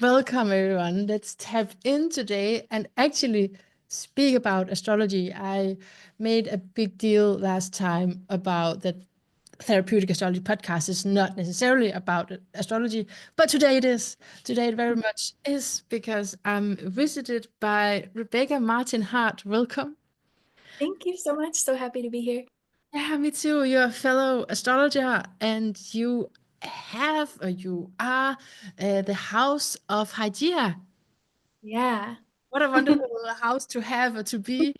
Welcome, everyone. Let's tap in today and actually speak about astrology. I made a big deal last time about that therapeutic astrology podcast is not necessarily about astrology, but today it is. Today it very much is because I'm visited by Rebecca Martin Hart. Welcome. Thank you so much. So happy to be here. Yeah, me too. You're a fellow astrologer and you have or you are the House of Hygeia. Yeah. What a wonderful house to have or to be.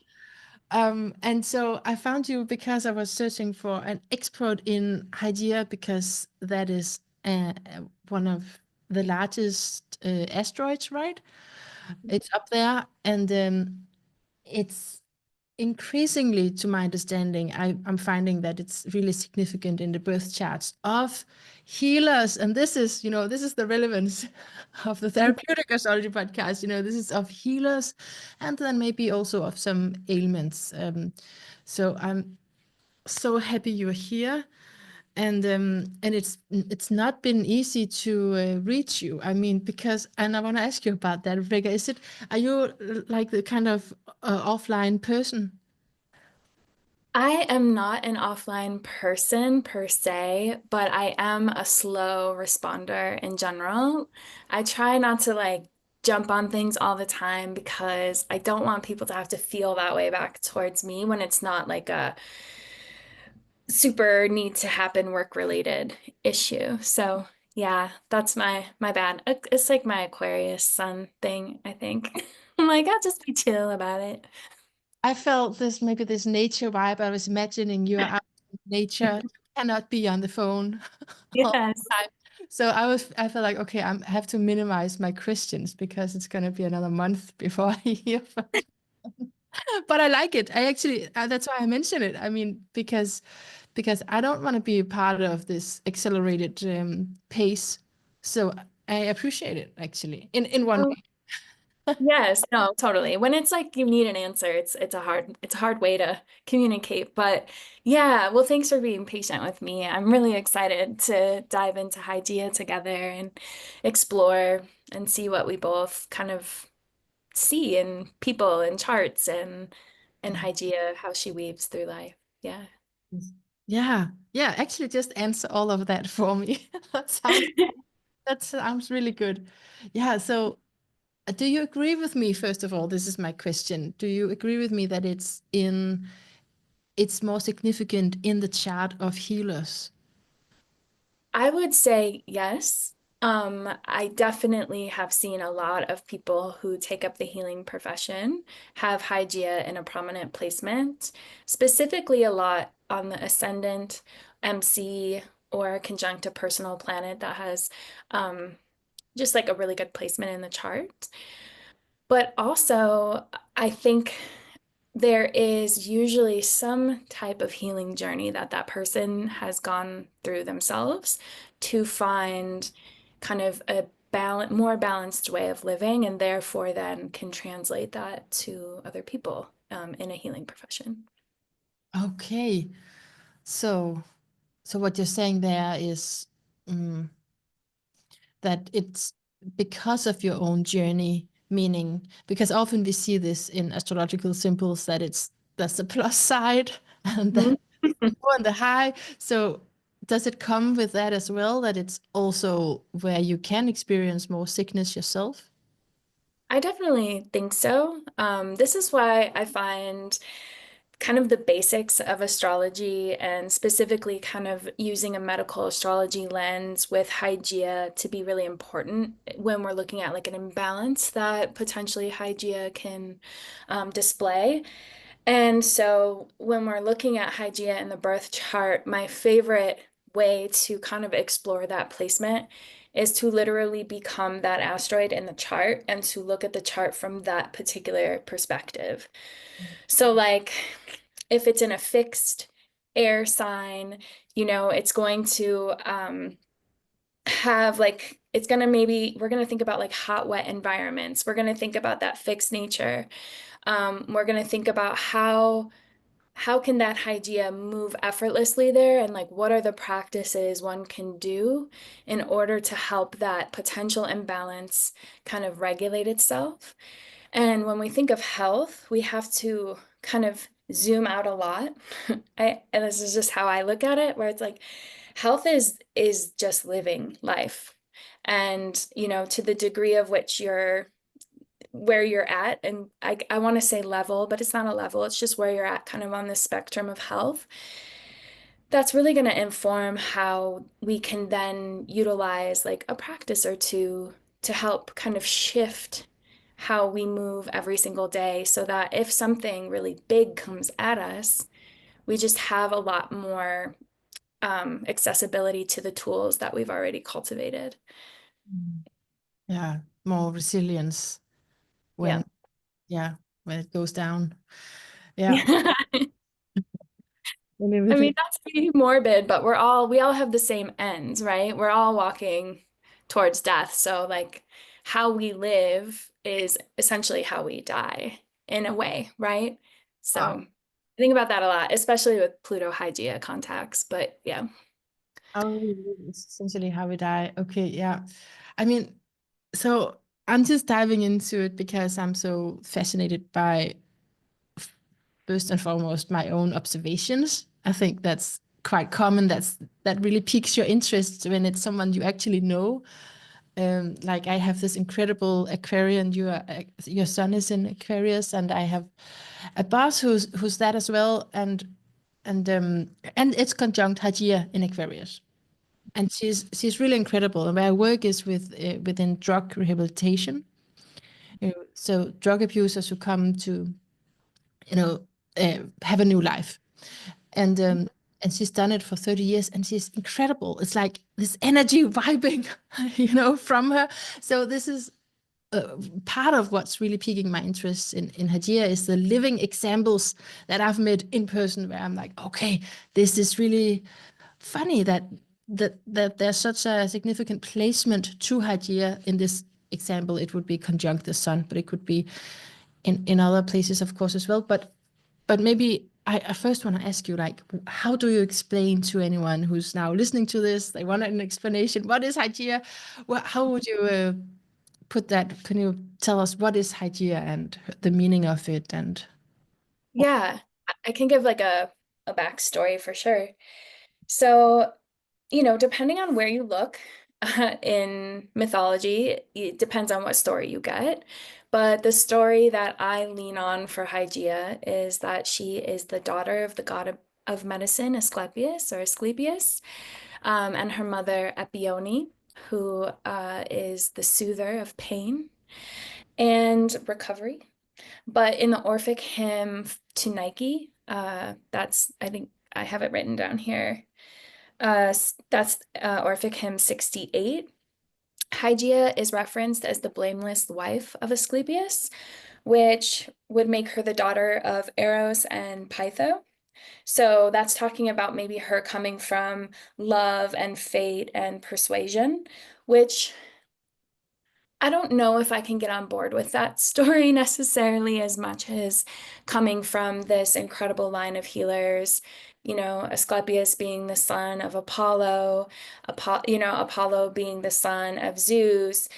And so I found you because I was searching for an expert in Hygeia because that is one of the largest asteroids, right? It's up there, and it's increasingly, to my understanding, I'm finding that it's really significant in the birth charts of healers. And this is, this is the relevance of the therapeutic astrology podcast. This is of healers and then maybe also of some ailments. So I'm so happy you're here. And it's not been easy to reach you. I mean, because and I want to ask you about that, Rebecca. Are you like the kind of offline person? I am not an offline person per se, but I am a slow responder in general. I try not to jump on things all the time because I don't want people to have to feel that way back towards me when it's not like a super need to happen work related issue. So yeah, that's my bad. It's like my Aquarius sun thing, I think. I'm like, I'll just be chill about it. I felt this maybe this nature vibe. I was imagining you are out in nature, you cannot be on the phone all Yes. the time. So I felt like, okay, I have to minimize my Christians because it's gonna be another month before I hear from. But I like it. I actually that's why I mentioned it. I mean, because I don't want to be a part of this accelerated pace. So I appreciate it actually in one Oh, way. yes, no, totally. When it's like you need an answer, it's a hard way to communicate. But yeah, well, thanks for being patient with me. I'm really excited to dive into Hygeia together and explore and see what we both kind of see in people and charts and Hygeia, how she weaves through life. Yeah. Yeah, yeah. Actually, just answer all of that for me. That sounds really good. Yeah. So, do you agree with me? First of all, this is my question. Do you agree with me that it's more significant in the chart of healers? I would say yes. I definitely have seen a lot of people who take up the healing profession have Hygeia in a prominent placement, specifically a lot on the ascendant, MC, or conjunct a personal planet that has just like a really good placement in the chart. But also, I think there is usually some type of healing journey that that person has gone through themselves to find kind of a more balanced way of living, and therefore then can translate that to other people in a healing profession. Okay. So, so what you're saying there is um, that it's because of your own journey, meaning because often we see this in astrological symbols that it's that's the plus side and the Mhm. low and the high. So does it come with that as well, that it's also where you can experience more sickness yourself? I definitely think so. This is why I find kind of the basics of astrology and specifically kind of using a medical astrology lens with Hygeia to be really important when we're looking at like an imbalance that potentially Hygeia can display. And so when we're looking at Hygeia in the birth chart, my favorite way to kind of explore that placement is to literally become that asteroid in the chart and to look at the chart from that particular perspective. So, like, if it's in a fixed air sign, it's going to have like, it's going to maybe, we're going to think about like hot, wet environments. We're going to think about that fixed nature. We're going to think about how how can that Hygeia move effortlessly there? And like, what are the practices one can do in order to help that potential imbalance kind of regulate itself? And when we think of health, we have to kind of zoom out a lot. And this is just how I look at it, where it's like health is just living life. And, you know, to the degree of which you're where you're at, and I want to say level, but it's not a level, it's just where you're at kind of on the spectrum of health. That's really going to inform how we can then utilize like a practice or two to help kind of shift how we move every single day so that if something really big comes at us, we just have a lot more accessibility to the tools that we've already cultivated. Mm. Yeah, more resilience Yeah. when, yeah, when it goes down. Yeah, Yeah. when I everything. mean, that's pretty morbid, but we all have the same ends, right? We're all walking towards death. So like how we live is essentially how we die in a way, right? So Ah, I think about that a lot, especially with Pluto Hygeia contacts. But yeah. oh, it's essentially how we die. Okay, yeah. I mean, so I'm just diving into it because I'm so fascinated by, first and foremost, my own observations. I think that's quite common. That really piques your interest when it's someone you actually know. Like I have this incredible Aquarian. Your son is in Aquarius, and I have a boss who's that as well, and it's conjunct Hajia in Aquarius, and she's really incredible. And where I work is within drug rehabilitation. So drug abusers who come to you know have a new life, and she's done it for 30 years, and she's incredible. It's like this energy vibing, from her. So this is part of what's really piquing my interest in Hadia is the living examples that I've met in person, where I'm like, okay, this is really funny that there's such a significant placement to Hadia. In this example, it would be conjunct the sun, but it could be in other places, of course, as well. But maybe I first want to ask you, like, how do you explain to anyone who's now listening to this? They want an explanation. What is Hagia? How would you put that? Can you tell us what is Hygeia and the meaning of it? And Yeah, I can give like a backstory for sure. So, you know, depending on where you look in mythology, it depends on what story you get. But the story that I lean on for Hygeia is that she is the daughter of the god of medicine, Asclepius or Asclepius, and her mother, Epione, who is the soother of pain and recovery. But in the Orphic hymn to Nike, that's, I think I have it written down here. That's Orphic hymn 68. Hygeia is referenced as the blameless wife of Asclepius, which would make her the daughter of Eros and Pytho. So that's talking about maybe her coming from love and fate and persuasion, which I don't know if I can get on board with that story necessarily as much as coming from this incredible line of healers, you know, Asclepius being the son of Apollo, Apollo being the son of Zeus,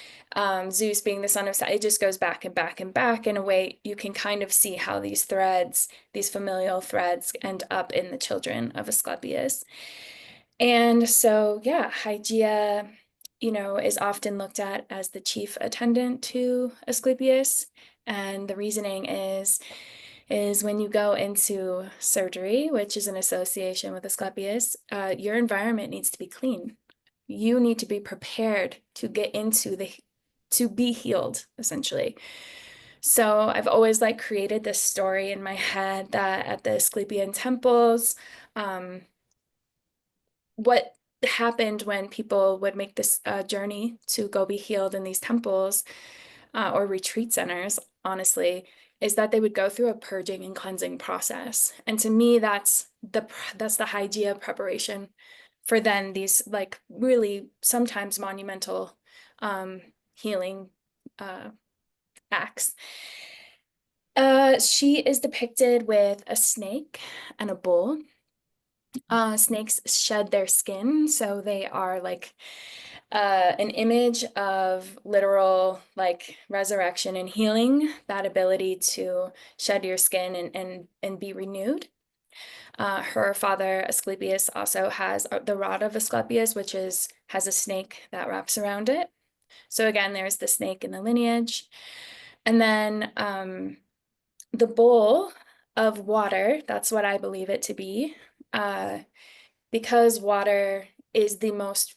Zeus being the son of It just goes back and back and back in a way you can kind of see how these threads, these familial threads, end up in the children of Asclepius. And so, yeah, Hygeia, you know, is often looked at as the chief attendant to Asclepius. And the reasoning is when you go into surgery, which is an association with Asclepius, your environment needs to be clean. You need to be prepared to get into to be healed, essentially. So I've always like created this story in my head that at the Asclepian temples, um, what happened when people would make this journey to go be healed in these temples or retreat centers, honestly, is that they would go through a purging and cleansing process. And to me, that's the Hygeia preparation for then these like really sometimes monumental healing uh, acts. She is depicted with a snake and a bull. Snakes shed their skin, so they are like an image of literal like resurrection and healing, that ability to shed your skin and be renewed. Her father Asclepius also has the rod of Asclepius, which has a snake that wraps around it. So again, there's the snake in the lineage. And then the bowl of water, that's what I believe it to be, uh, because water is the most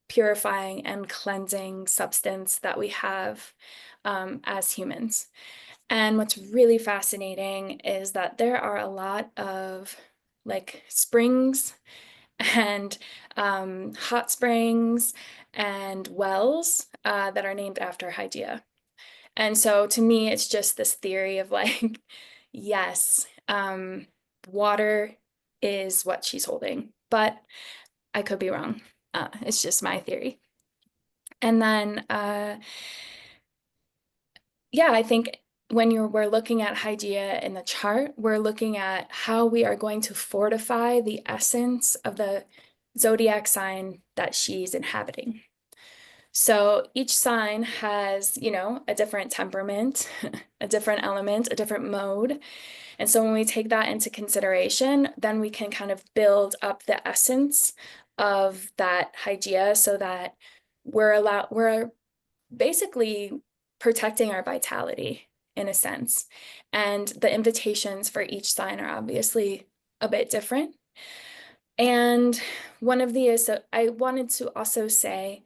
purifying and cleansing substance that we have as humans. And what's really fascinating is that there are a lot of like springs and hot springs and wells that are named after Hygeia. And so to me, it's just this theory of like, yes, water is what she's holding, but I could be wrong. It's just my theory. And then, yeah, I think when we're looking at Hygeia in the chart, we're looking at how we are going to fortify the essence of the zodiac sign that she's inhabiting. So each sign has, a different temperament, a different element, a different mode. And so when we take that into consideration, then we can kind of build up the essence of that Hygeia so that we're basically protecting our vitality in a sense. And the invitations for each sign are obviously a bit different. And one of the, so I wanted to also say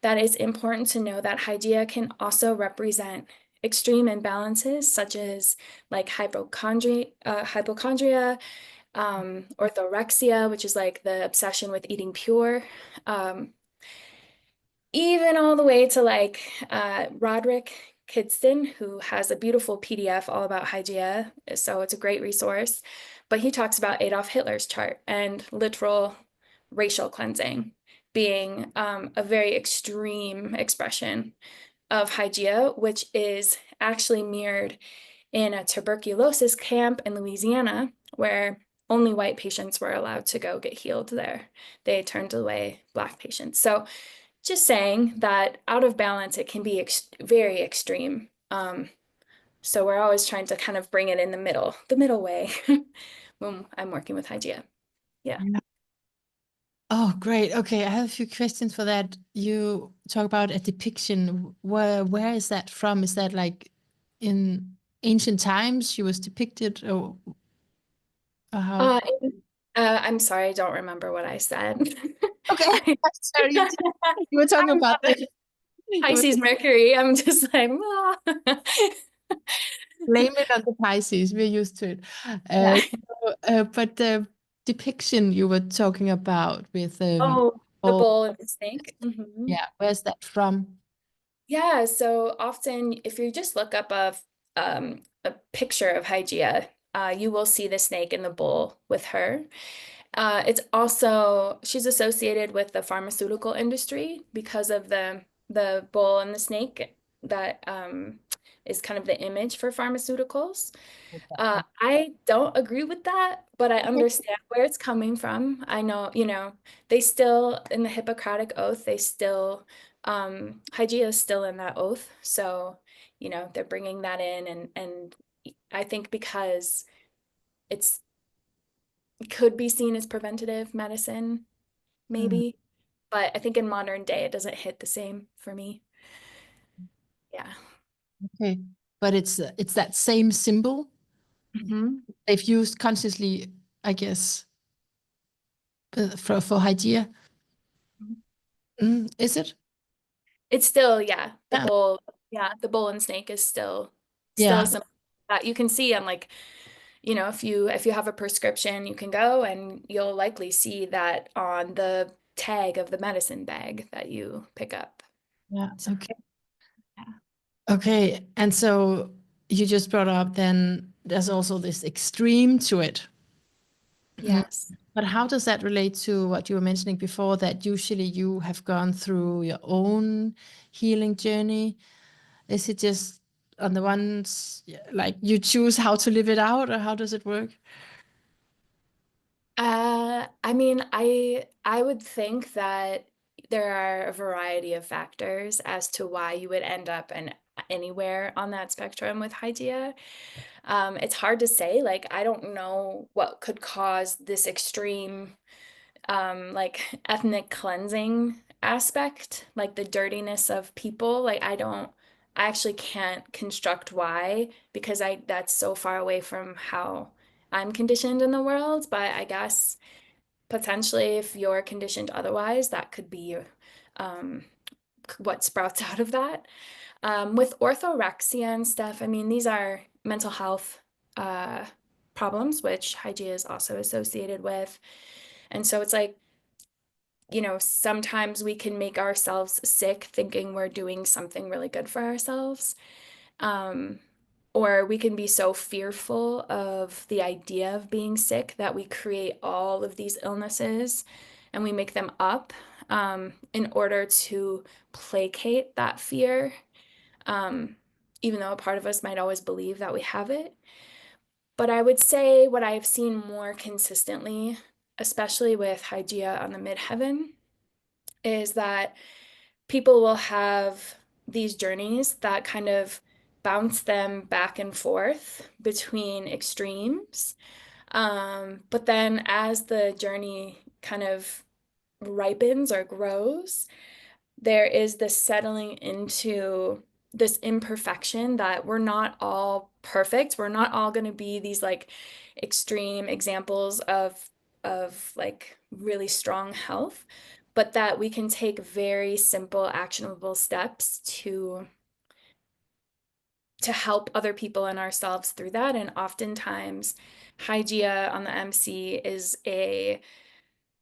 that it's important to know that Hygeia can also represent extreme imbalances, such as like hypochondria, orthorexia, which is like the obsession with eating pure, even all the way to like Roderick Kidston, who has a beautiful PDF all about Hygeia. So it's a great resource. But he talks about Adolf Hitler's chart and literal racial cleansing being a very extreme expression of Hygeia, which is actually mirrored in a tuberculosis camp in Louisiana, where only white patients were allowed to go get healed there. They turned away Black patients. So just saying that out of balance, it can be very extreme. So we're always trying to kind of bring it in the middle way when I'm working with Hygeia. Yeah. Yeah. Oh, great. Okay, I have a few questions for that. You talk about a depiction. Where is that from? Is that like in ancient times she was depicted, or how? Uh, I'm sorry, I don't remember what I said. Okay, I, sorry, you were talking I'm about not a you were Pisces Mercury. I'm just like, ah. blame it on the Pisces. We're used to it. Yeah. But the depiction you were talking about with Oh, the all, bull and the snake. Mhm. yeah, where's that from? Yeah, so often if you just look up a picture of Hygeia, you will see the snake and the bull with her. It's also she's associated with the pharmaceutical industry because of the bull and the snake that is kind of the image for pharmaceuticals. I don't agree with that, but I Okay. understand where it's coming from. I know, they still, in the Hippocratic Oath, they still, Hygeia is still in that oath. So, they're bringing that in. And I think because it's it could be seen as preventative medicine, Mm, maybe. But I think in modern day, it doesn't hit the same for me. Yeah. okay, but it's that same symbol Mhm. they've used consciously, I guess, for Hygeia. Is it? It's still, yeah, Yeah. the bull and snake is still Yeah. a symbol that you can see on like, if you have a prescription, you can go and you'll likely see that on the tag of the medicine bag that you pick up. Yeah. So, Okay. yeah. Okay. And so you just brought up then there's also this extreme to it. Mm. Yes. But how does that relate to what you were mentioning before, that usually you have gone through your own healing journey? Is it just on the ones like you choose how to live it out, or how does it work? I mean, I would think that there are a variety of factors as to why you would end up anywhere on that spectrum with Hygeia. It's hard to say. Like, I don't know what could cause this extreme, like ethnic cleansing aspect, like the dirtiness of people. Like, I actually can't construct why because that's so far away from how I'm conditioned in the world. But I guess potentially if you're conditioned otherwise, that could be um, what sprouts out of that. With orthorexia and stuff, I mean, these are mental health uh, problems, which Hygeia is also associated with. And so it's like, sometimes we can make ourselves sick thinking we're doing something really good for ourselves. Um, or we can be so fearful of the idea of being sick that we create all of these illnesses and we make them up in order to placate that fear, um, even though a part of us might always believe that we have it. But I would say what I've seen more consistently, especially with Hygeia on the midheaven, is that people will have these journeys that kind of bounce them back and forth between extremes. But then as the journey kind of ripens or grows, there is this settling into this imperfection that we're not all perfect. We're not all going to be these like extreme examples of like really strong health, but that we can take very simple actionable steps to help other people and ourselves through that. And oftentimes Hygeia on the MC is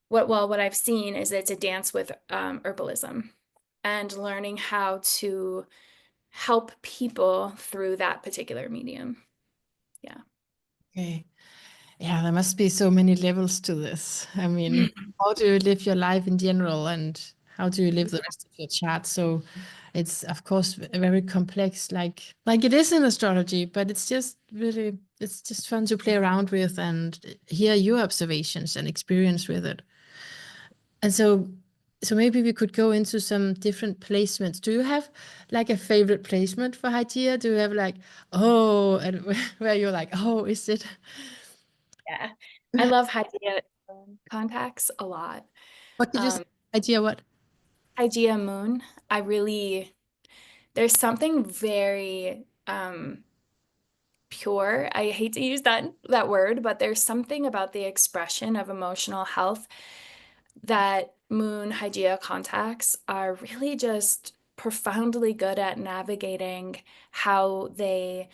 what I've seen is it's a dance with herbalism and learning how to help people through that particular medium. Yeah. Okay. Yeah, there must be so many levels to this. I mean, how do you live your life in general, and how do you live the rest of your chart? So it's of course very complex, like it is in astrology, but it's just fun to play around with and hear your observations and experience with it. And so maybe we could go into some different placements. Do you have like a favorite placement for Hygeia? Do you have like, oh, and where you're like, oh, is it? Yeah. I love Hygeia contacts a lot. What did you say? Um, Hygeia what? Hygeia moon, I really, there's something very pure. I hate to use that word, but there's something about the expression of emotional health that moon Hygeia contacts are really just profoundly good at navigating how they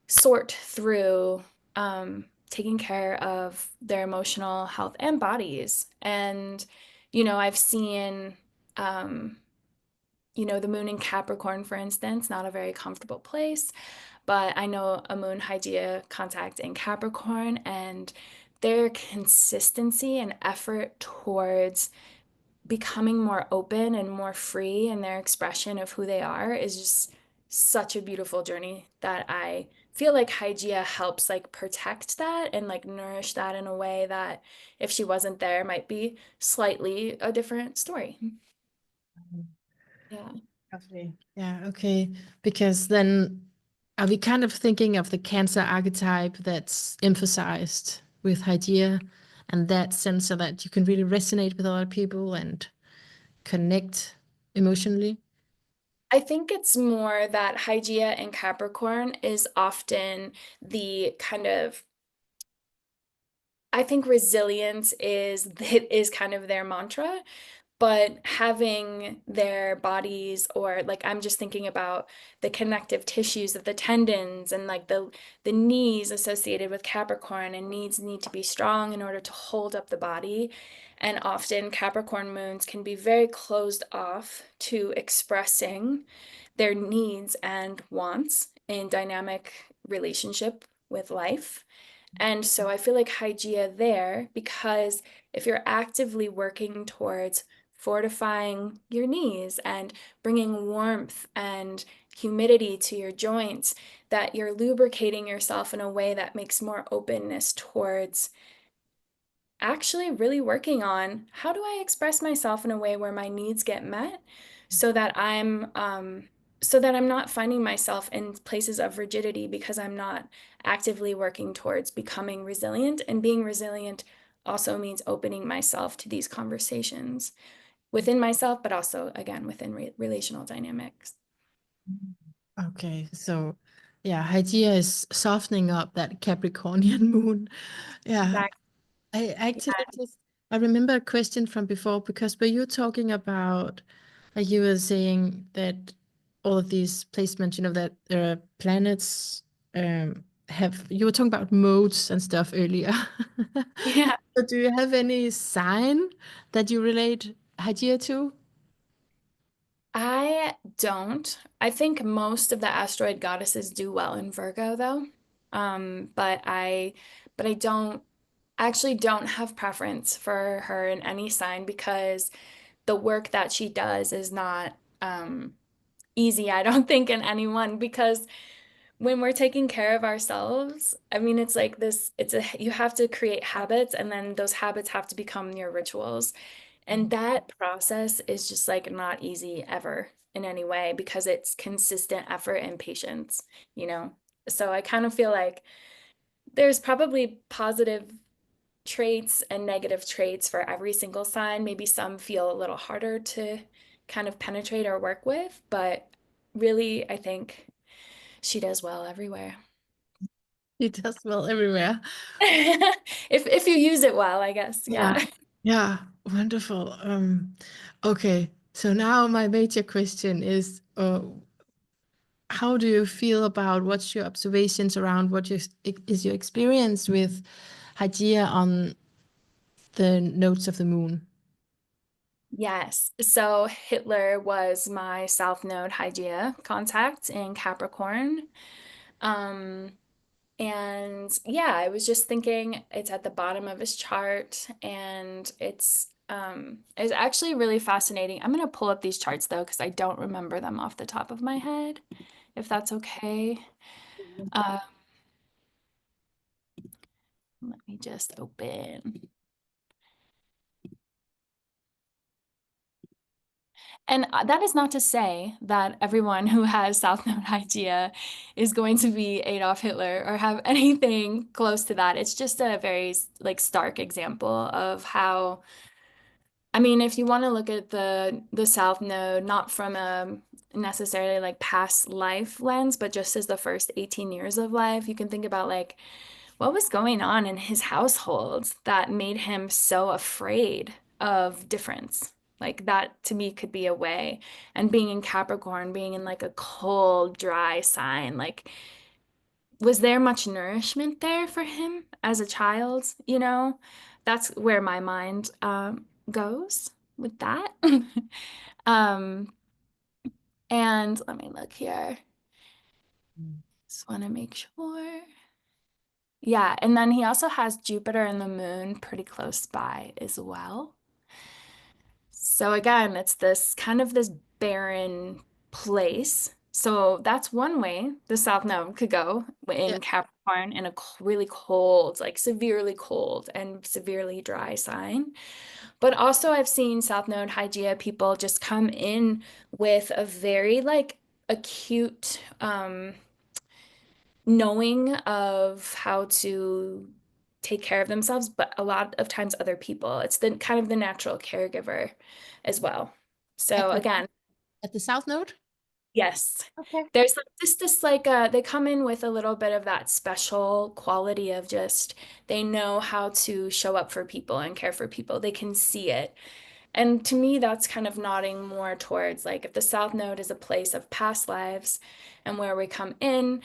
sort through taking care of their emotional health and bodies. And, I've seen, um, the moon in Capricorn, for instance, not a very comfortable place, but I know a moon Hygeia contact in Capricorn and their consistency and effort towards becoming more open and more free in their expression of who they are is just such a beautiful journey that I feel like Hygeia helps like protect that and like nourish that in a way that if she wasn't there might be slightly a different story. Yeah. Lovely. Yeah, okay. Because then are we kind of thinking of the Cancer archetype that's emphasized with Hygeia and that sense so that you can really resonate with other people and connect emotionally? I think it's more that Hygeia and Capricorn is often the kind of I think resilience is kind of their mantra, but having their bodies or like I'm just thinking about the connective tissues of the tendons and like the knees associated with Capricorn and needs need to be strong in order to hold up the body. And often Capricorn moons can be very closed off to expressing their needs and wants in dynamic relationship with life. And so I feel like Hygeia there, because if you're actively working towards fortifying your knees and bringing warmth and humidity to your joints, that you're lubricating yourself in a way that makes more openness towards actually really working on how do I express myself in a way where my needs get met so that I'm not finding myself in places of rigidity because I'm not actively working towards becoming resilient. And being resilient also means opening myself to these conversations within myself, but also again within relational dynamics. Okay, so yeah, Hygeia is softening up that Capricornian moon. Yeah, Exactly. I actually Yeah. just I remember a question from before because were you talking about like you were saying that all of these placements, that planets have you were talking about modes and stuff earlier. Yeah. So do you have any sign that you relate Hygeia to? I don't. I think most of the asteroid goddesses do well in Virgo though. But I don't actually don't have preference for her in any sign because the work that she does is not easy, I don't think, in anyone because when we're taking care of ourselves, I mean, it's like this, you have to create habits and then those habits have to become your rituals. And that process is just like not easy ever in any way because it's consistent effort and patience, you know? So I kind of feel like there's probably positive traits and negative traits for every single sign. Maybe some feel a little harder to kind of penetrate or work with, but really, I think she does well everywhere. It does well everywhere. If you use it well, I guess. Yeah. Yeah. Yeah, wonderful. Okay, so now my major question is, how do you feel about what's your observations around is your experience with Hygeia on the notes of the moon? Yes. So Hitler was my South Node Hygeia contact in Capricorn. Um, and yeah, I was just thinking it's at the bottom of his chart and it's actually really fascinating. I'm gonna pull up these charts though, because I don't remember them off the top of my head, if that's okay. Uh, Let me just open. And that is not to say that everyone who has South Node Hygeia is going to be Adolf Hitler or have anything close to that. It's just a very like stark example of how, I mean, if you want to look at the South Node not from a necessarily like past life lens, but just as the first 18 years of life, you can think about like what was going on in his household that made him so afraid of difference? Like that to me could be a way. And being in Capricorn, being in like a cold, dry sign, like was there much nourishment there for him as a child? That's where my mind goes with that. Um, and let me look here. Just want to make sure. Yeah, and then he also has Jupiter and the moon pretty close by as well. So again, it's this kind of this barren place. So that's one way the South Node could go Yeah. in Capricorn in a really cold, like severely cold and severely dry sign. But also I've seen South Node Hygeia people just come in with a very like acute knowing of how to take care of themselves, but a lot of times other people. It's the kind of the natural caregiver as well. At So the again, South Node? yes, Okay. there's like this like they come in with a little bit of that special quality of just they know how to show up for people and care for people. They can see it. And to me, that's kind of nodding more towards like if the South Node is a place of past lives and where we come in,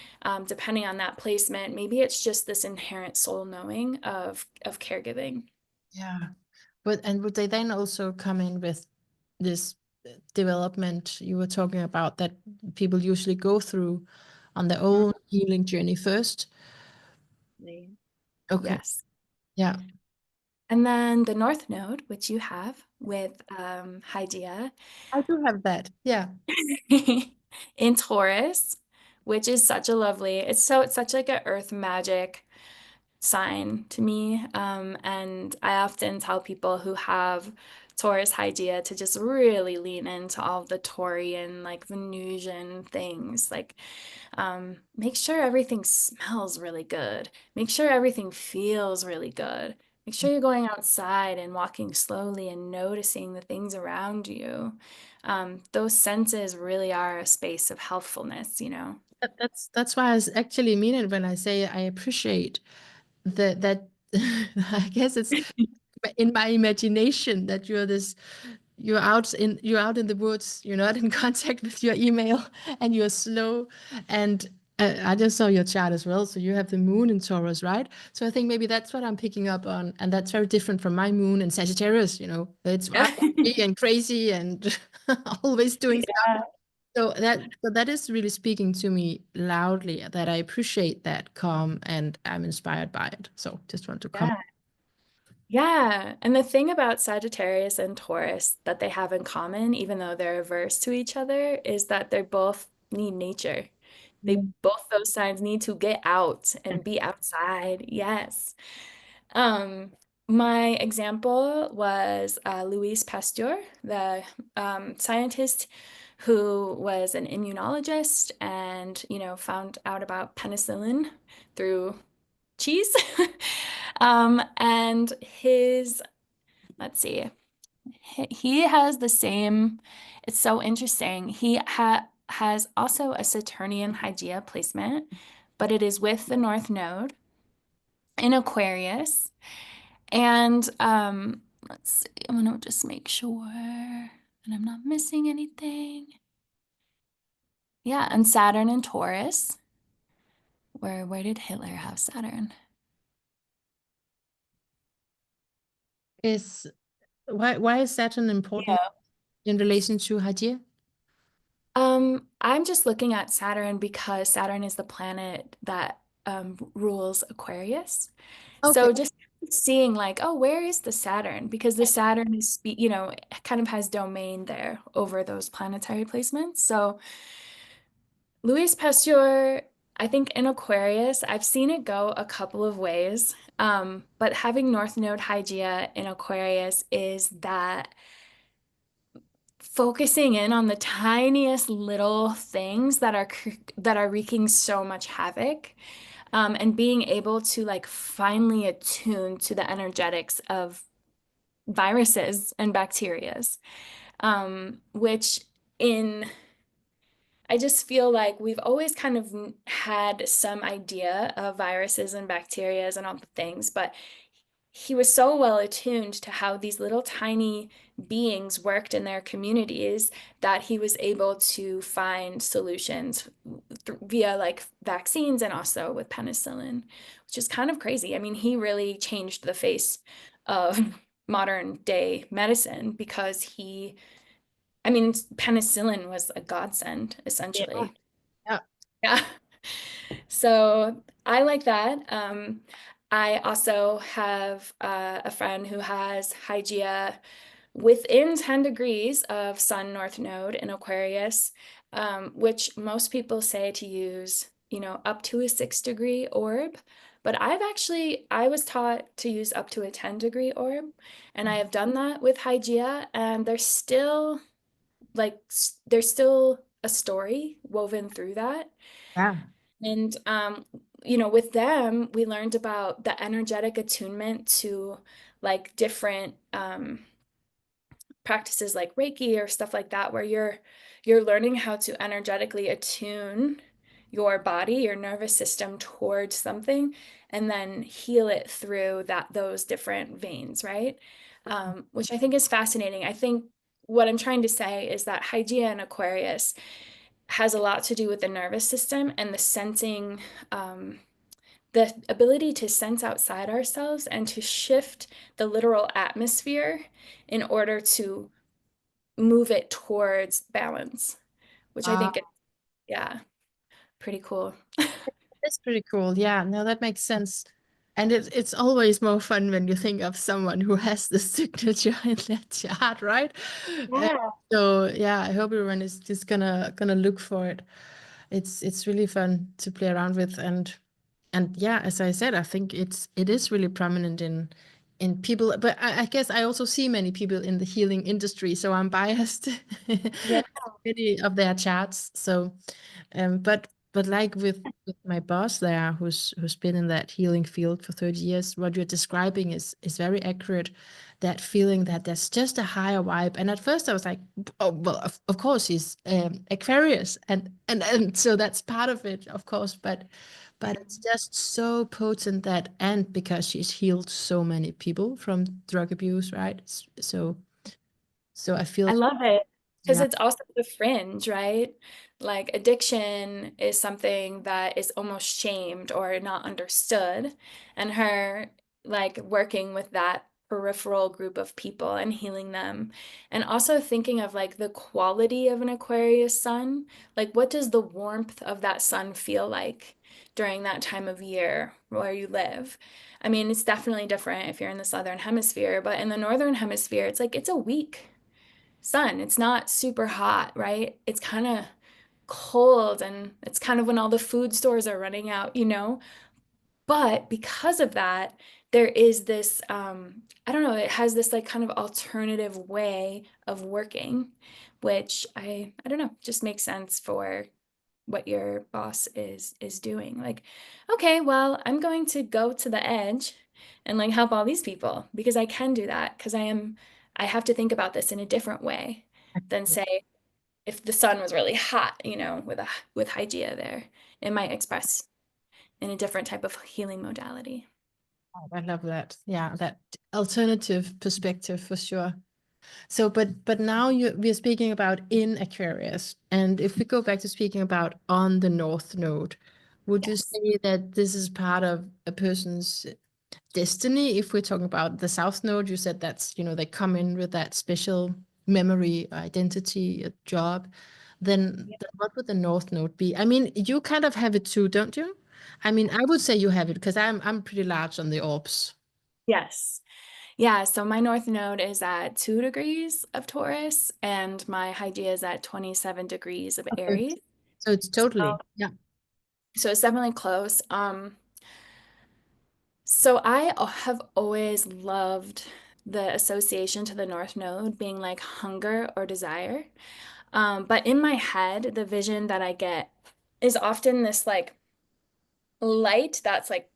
depending on that placement, maybe it's just this inherent soul knowing of caregiving. Yeah. And would they then also come in with this development you were talking about that people usually go through on their own healing journey first? Mhm. Okay. Yes. Yeah. And then the North Node, which you have with Hygeia, I do have that. Yeah. in Taurus, which is such a lovely, it's such like a earth magic sign to me. And I often tell people who have Taurus Hygeia to just really lean into all the Taurian, like Venusian things. Like, make sure everything smells really good. Make sure everything feels really good. Make sure you're going outside and walking slowly and noticing the things around you. Those senses really are a space of healthfulness, you know? That's why actually mean it when I say I appreciate that I guess it's in my imagination that you're out in the woods, you're not in contact with your email, and you're slow. And I just saw your chart as well, so you have the moon in Taurus, right? So I think maybe that's what I'm picking up on, and that's very different from my moon in Sagittarius. It's wild and crazy and always doing stuff. Yeah. So that is really speaking to me loudly, that I appreciate that calm and I'm inspired by it. So just want to comment. Yeah. Yeah. And the thing about Sagittarius and Taurus that they have in common, even though they're averse to each other, is that they both need nature. They Mm. both those signs need to get out and be outside. Yes. Um, my example was Louis Pasteur, the scientist who was an immunologist and, found out about penicillin through cheese. And let's see, he has the same, it's so interesting. He has also a Saturnian Hygeia placement, but it is with the North Node in Aquarius. And let's see, I'm gonna just make sure that I'm not missing anything. Yeah, and Saturn in Taurus. Where did Hitler have Saturn? Is why is Saturn important Yeah. in relation to Hadia? I'm just looking at Saturn because Saturn is the planet that rules Aquarius. Okay. So just seeing like, oh, where is the Saturn? Because the Saturn is, kind of has domain there over those planetary placements. So Louis Pasteur, I think in Aquarius, I've seen it go a couple of ways. But having North Node Hygeia in Aquarius is that focusing in on the tiniest little things that are wreaking so much havoc, and being able to like finally attune to the energetics of viruses and bacterias, which in I just feel like we've always kind of had some idea of viruses and bacterias and all the things, but he was so well attuned to how these little tiny beings worked in their communities that he was able to find solutions via like vaccines and also with penicillin, which is kind of crazy. I mean, he really changed the face of modern day medicine because I mean, penicillin was a godsend, Yeah. essentially. Yeah. Yeah. So I like that. I also have a friend who has Hygeia within 10 degrees of Sun North Node in Aquarius, which most people say to use, up to a 6-degree orb. But I was taught to use up to a 10-degree orb, and I have done that with Hygeia, and there's still a story woven through that. Yeah. And with them, we learned about the energetic attunement to like different practices like Reiki or stuff like that, where you're learning how to energetically attune your body, your nervous system towards something, and then heal it through those different veins, right? Which I think is fascinating. I think what I'm trying to say is that Hygeia and Aquarius has a lot to do with the nervous system and the sensing, the ability to sense outside ourselves and to shift the literal atmosphere in order to move it towards balance, which I Uh, think, yeah, pretty cool. that's pretty cool. Yeah, no, that makes sense. And it's always more fun when you think of someone who has the signature in their chart, right? Uh, Yeah. so yeah, I hope everyone is just gonna look for it. It's really fun to play around with, and yeah, as I said, I think it is really prominent in people, but I guess I also see many people in the healing industry, so I'm biased Yeah. many of their charts. So but like with my boss there, who's been in that healing field for 30 years, what you're describing is very accurate. That feeling that there's just a higher vibe. And at first I was like, oh well, of course he's Aquarius, and so that's part of it, of course. But it's just so potent that, and because she's healed so many people from drug abuse, right? So I I feel, love it because yeah. it's also the fringe, right? Like addiction is something that is almost shamed or not understood. And her like working with that peripheral group of people and healing them. And also thinking of like the quality of an Aquarius sun. Like what does the warmth of that sun feel like during that time of year where you live? I mean, it's definitely different if you're in the southern hemisphere, but in the northern hemisphere, it's like it's a week sun. It's not super hot, right? It's kind of cold and it's kind of when all the food stores are running out, you know? But because of that, there is this, I don't know, it has this like kind of alternative way of working, which I don't know, just makes sense for what your boss is doing. Like, okay, well, I'm going to go to the edge and like help all these people because I can do that because I have to think about this in a different way than say if the sun was really hot, you know, with Hygeia there, it might express in a different type of healing modality. I love that. Yeah, that alternative perspective for sure. So, but now we're speaking about in Aquarius, and if we go back to speaking about on the North Node, would you Yes. say that this is part of a person's destiny? If we're talking about the South Node, you said that's, they come in with that special memory, identity, a job. Then what would the North Node be? I mean, you kind of have it too, don't you? I mean, I would say you have it because I'm pretty large on the orbs. Yes. Yeah, so my north node is at 2 degrees of Taurus and my Hygeia is at 27 degrees of Okay. Aries. So it's So, totally, yeah. so it's definitely close. So I have always loved the association to the North Node being like hunger or desire. But in my head, the vision that I get is often this like light that's like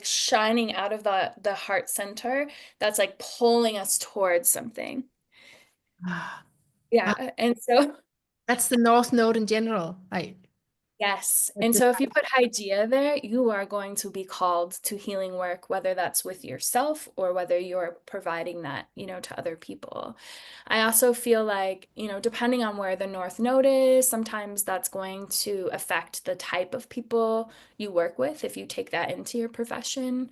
shining out of the heart center that's like pulling us towards something. Ah, Yeah. And so that's the North Node in general. Like, yes. that's And the so if you put Hygeia there, you are going to be called to healing work, whether that's with yourself or whether you're providing that, you know, to other people. I also feel like, you know, depending on where the North Node is, sometimes that's going to affect the type of people you work with if you take that into your profession.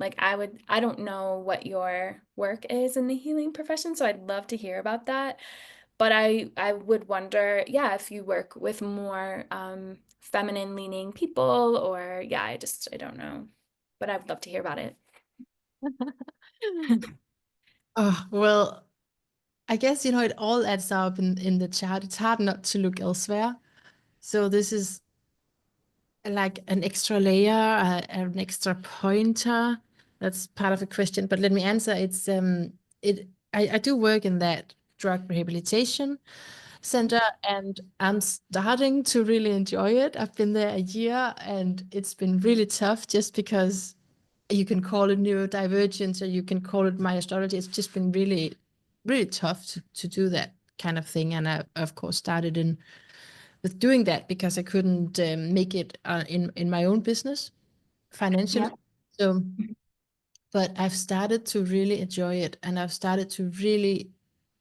Like I don't know what your work is in the healing profession, so I'd love to hear about that. But I would wonder, yeah, if you work with more feminine leaning people or yeah, I don't know. But I would love to hear about it. Oh, well, I guess, it all adds up in the chart. It's hard not to look elsewhere. So this is like an extra layer, an extra pointer. That's part of the question. But let me answer. I do work in that drug rehabilitation center, and I'm starting to really enjoy it. I've been there a year and it's been really tough just because you can call it neurodivergence or you can call it my astrology. It's just been really, really tough to do that kind of thing. And I, of course, started in with doing that because I couldn't make it in my own business financially. Yeah. So, but I've started to really enjoy it, and I've started to really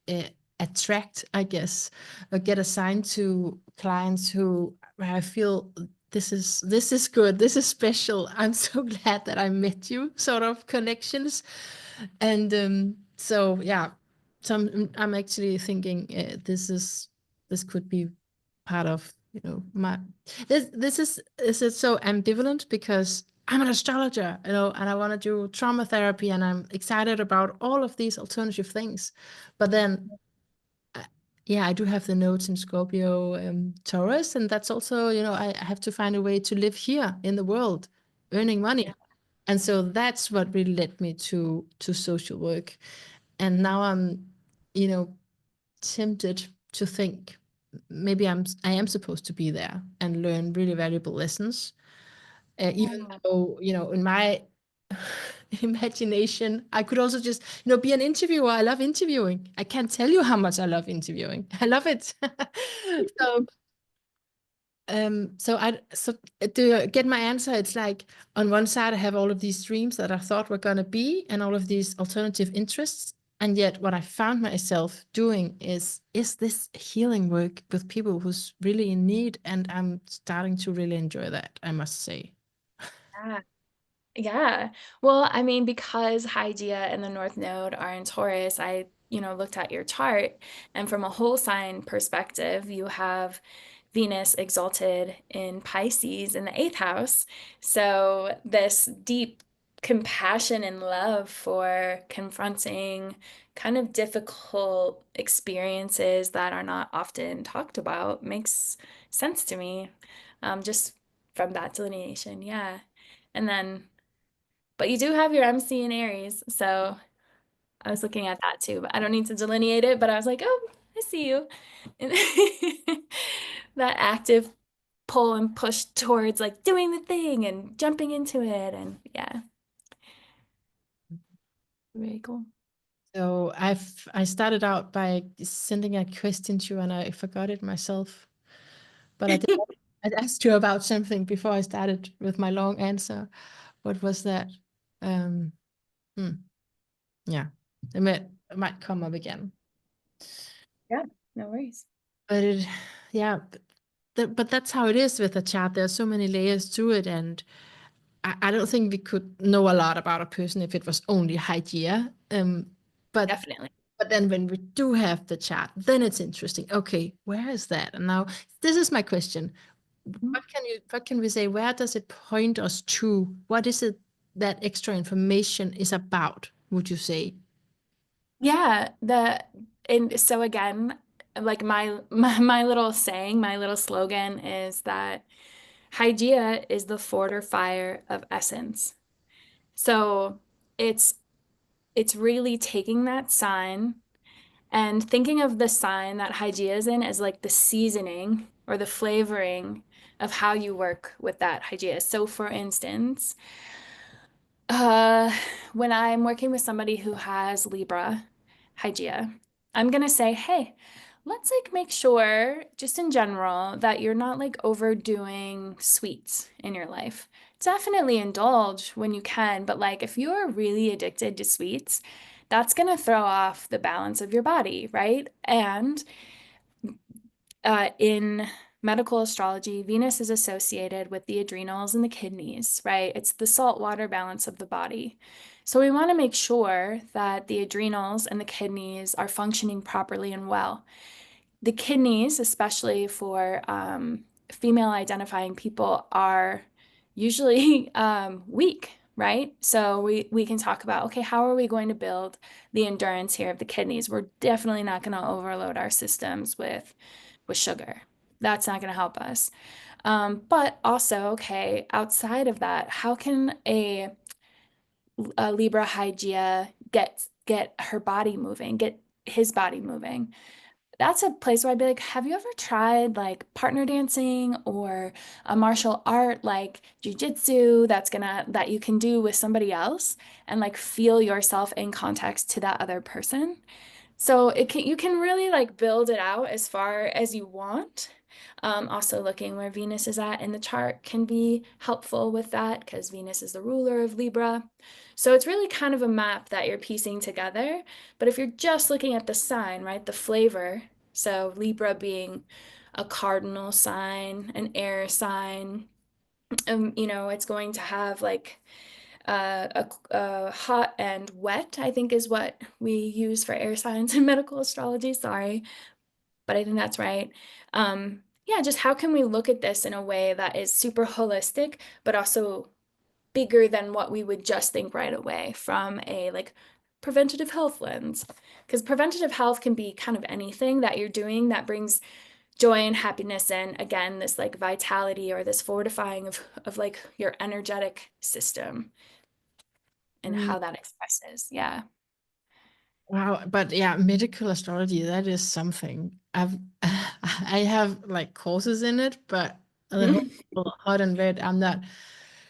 uh, attract, I guess, or get assigned to clients where I feel this is good, this is special. I'm so glad that I met you, sort of connections, and so yeah, so I'm actually thinking this could be part of my this is so ambivalent because I'm an astrologer, and I want to do trauma therapy, and I'm excited about all of these alternative things. But then, uh, yeah, I do have the nodes in Scorpio, Taurus, and that's also, I have to find a way to live here in the world, earning Yeah. money. And so that's what really led me to social work. And now I'm, you know, tempted to think maybe I am supposed to be there and learn really valuable lessons. Even Yeah. though, in my imagination, I could also just, be an interviewer. I love interviewing. I can't tell you how much I love interviewing. I love it. So so to get my answer, it's like on one side I have all of these dreams that I thought were gonna be and all of these alternative interests. And yet what I found myself doing is this healing work with people who's really in need. And I'm starting to really enjoy that, I must say. Yeah. Yeah. Well, I mean, because Hygeia and the North Node are in Taurus, I looked at your chart, and from a whole sign perspective, you have Venus exalted in Pisces in the eighth house. So this deep compassion and love for confronting kind of difficult experiences that are not often talked about makes sense to me. Just from that delineation, yeah. And then but you do have your MC in Aries, so I was looking at that too. But I don't need to delineate it, but I was like, oh, I see you. And that active pull and push towards like doing the thing and jumping into it. And yeah, very cool. So I started out by sending a question to you, and I forgot it myself. But I asked you about something before I started with my long answer. What was that? Um, hmm, yeah, it might come up again. Yeah, no worries. But yeah, but that's how it is with a chart. There are so many layers to it, and I don't think we could know a lot about a person if it was only Hygeia. But Definitely. but then when we do have the chart, then it's interesting. Okay, where is that? And now this is my question. Mhm. What can we say? Where does it point us to? What is it that extra information is about, would you say? Yeah, and so again, like my little saying, my little slogan is that Hygeia is the forter fire of essence. So it's it's really taking that sign and thinking of the sign that Hygeia is in as like the seasoning or the flavoring of how you work with that Hygeia. So for instance, uh, when I'm working with somebody who has Libra Hygeia, I'm gonna say, hey, let's like make sure, just in general, that you're not like overdoing sweets in your life. Definitely indulge when you can, but like if you're really addicted to sweets, that's gonna throw off the balance of your body, right? And in medical astrology, Venus is associated with the adrenals and the kidneys, right? It's the salt water balance of the body. So we want to make sure that the adrenals and the kidneys are functioning properly and well. The kidneys, especially for female identifying people, are usually weak, right? So we can talk about, okay, how are we going to build the endurance here of the kidneys? We're definitely not going to overload our systems with sugar. That's not going to help us. But also, okay, outside of that, how can a Libra Hygeia get her body moving, get his body moving? That's a place where I'd be like, have you ever tried like partner dancing or a martial art like jujitsu that you can do with somebody else and like feel yourself in context to that other person? So you can really like build it out as far as you want. Also looking where Venus is at in the chart can be helpful with that because Venus is the ruler of Libra. So it's really kind of a map that you're piecing together. But if you're just looking at the sign, right, the flavor, so Libra being a cardinal sign, an air sign, it's going to have like hot and wet, I think is what we use for air signs in medical astrology. Sorry, but I think that's right. Yeah, just how can we look at this in a way that is super holistic, but also bigger than what we would just think right away from a like preventative health lens. Because preventative health can be kind of anything that you're doing that brings joy and happiness and again this like vitality or this fortifying of like your energetic system and Mm, how that expresses. Yeah. wow, but yeah, medical astrology, that is something. I have like courses in it, but the whole hot and red, I'm not.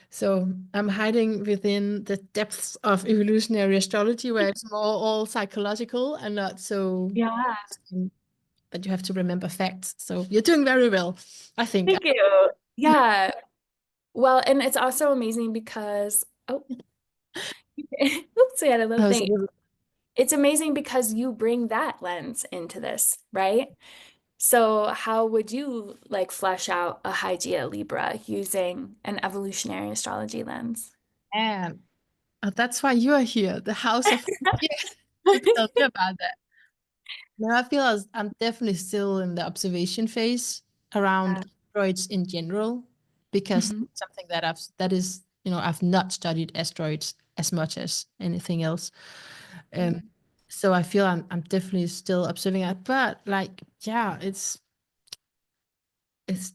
So I'm hiding within the depths of evolutionary astrology where it's more all psychological and not so, Yeah. but you have to remember facts. So you're doing very well, I think. Thank you. Yeah. Well, and it's also amazing because, oh, oops, I had a little I was a thing. little- It's amazing because you bring that lens into this, right? So how would you like flesh out a Hygeia Libra using an evolutionary astrology lens? And that's why you are here, the House of Hygeia, to tell me about that. No, I feel as I'm definitely still in the observation phase around Yeah. asteroids in general, because Mhm. something that that is, I've not studied asteroids as much as anything else. Um, so I feel I'm definitely still observing it, but like, yeah, it's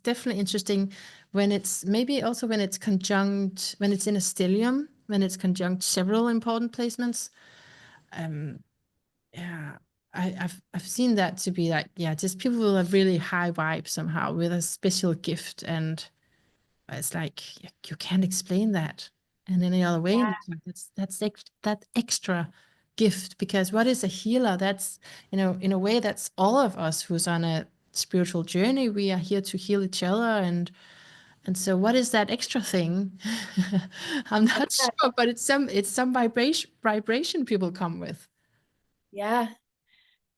definitely interesting when it's maybe also when it's conjunct, when it's in a stellium, when it's conjunct several important placements. Um, yeah, I've seen that to be like, yeah, just people with a really high vibe somehow with a special gift, and it's like you can't explain that in any other way. And it's like, that extra gift, because what is a healer? That's, in a way, that's all of us who's on a spiritual journey. We are here to heal each other, and so what is that extra thing? I'm not sure, but it's some vibration people come with. Yeah.